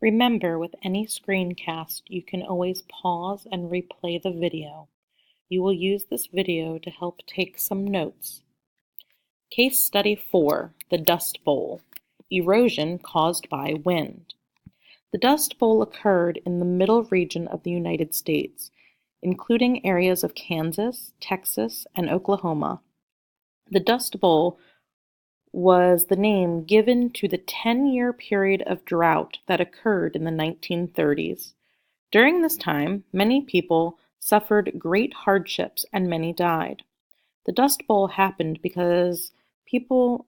Remember, with any screencast, you can always pause and replay the video. You will use this video to help take some notes. Case Study 4, the Dust Bowl, Erosion Caused by Wind. The Dust Bowl occurred in the middle region of the United States, including areas of Kansas, Texas, and Oklahoma. The Dust Bowl was the name given to the 10-year period of drought that occurred in the 1930s. During this time, many people suffered great hardships and many died. The Dust Bowl happened because people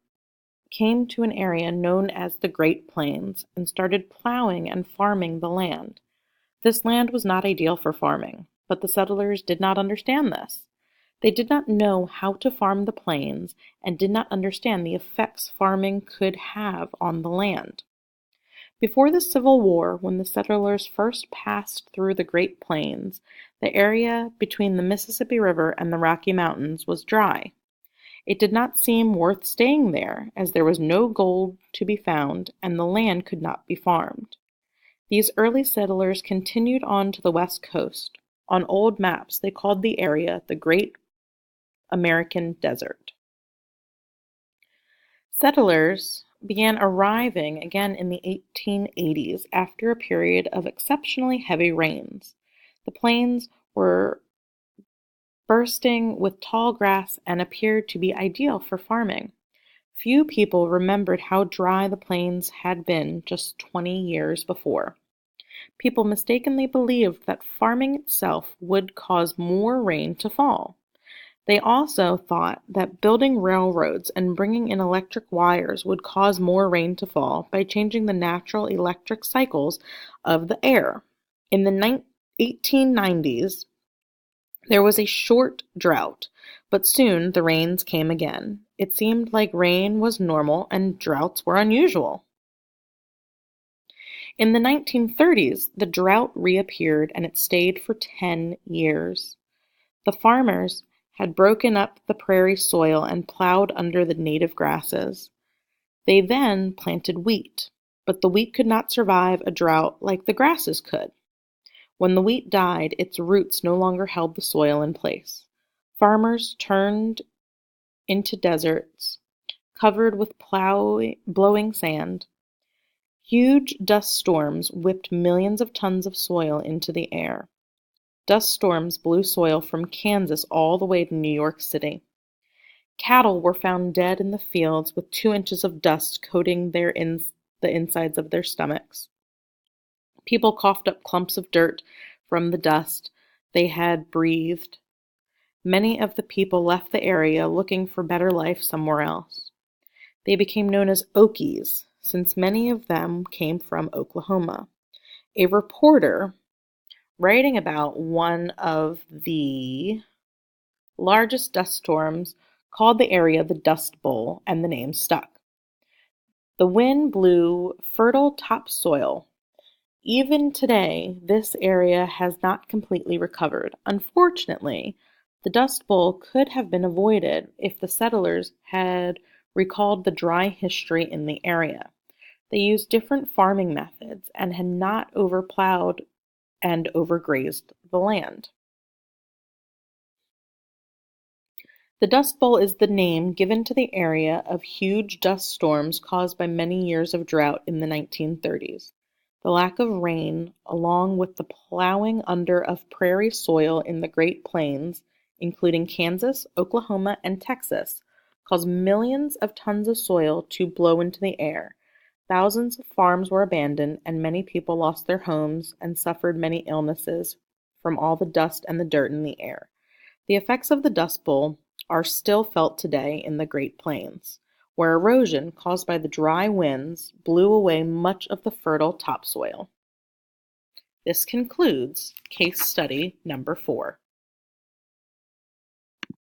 came to an area known as the Great Plains and started plowing and farming the land. This land was not ideal for farming, but the settlers did not understand this. They did not know how to farm the plains and did not understand the effects farming could have on the land. Before the Civil War, when the settlers first passed through the Great Plains, the area between the Mississippi River and the Rocky Mountains was dry. It did not seem worth staying there, as there was no gold to be found and the land could not be farmed. These early settlers continued on to the west coast. On old maps, they called the area the Great American Desert. Settlers began arriving again in the 1880s after a period of exceptionally heavy rains. The plains were bursting with tall grass and appeared to be ideal for farming. Few people remembered how dry the plains had been just 20 years before. People mistakenly believed that farming itself would cause more rain to fall. They also thought that building railroads and bringing in electric wires would cause more rain to fall by changing the natural electric cycles of the air. In the 1890s, there was a short drought, but soon the rains came again. It seemed like rain was normal and droughts were unusual. In the 1930s, the drought reappeared and it stayed for 10 years. The farmers had broken up the prairie soil and plowed under the native grasses. They then planted wheat, but the wheat could not survive a drought like the grasses could. When the wheat died, its roots no longer held the soil in place. Farmers turned into deserts, covered with blowing sand. Huge dust storms whipped millions of tons of soil into the air. Dust storms blew soil from Kansas all the way to New York City. Cattle were found dead in the fields with 2 inches of dust coating the insides of their stomachs. People coughed up clumps of dirt from the dust they had breathed. Many of the people left the area looking for better life somewhere else. They became known as Okies, since many of them came from Oklahoma. A reporter writing about one of the largest dust storms called the area the Dust Bowl, and the name stuck. The wind blew fertile topsoil. Even today, this area has not completely recovered. Unfortunately, the Dust Bowl could have been avoided if the settlers had recalled the dry history in the area. They used different farming methods and had not overplowed and overgrazed the land. The Dust Bowl is the name given to the area of huge dust storms caused by many years of drought in the 1930s. The lack of rain, along with the plowing under of prairie soil in the Great Plains, including Kansas, Oklahoma, and Texas, caused millions of tons of soil to blow into the air. Thousands of farms were abandoned, and many people lost their homes and suffered many illnesses from all the dust and the dirt in the air. The effects of the Dust Bowl are still felt today in the Great Plains, where erosion caused by the dry winds blew away much of the fertile topsoil. This concludes case study number 4.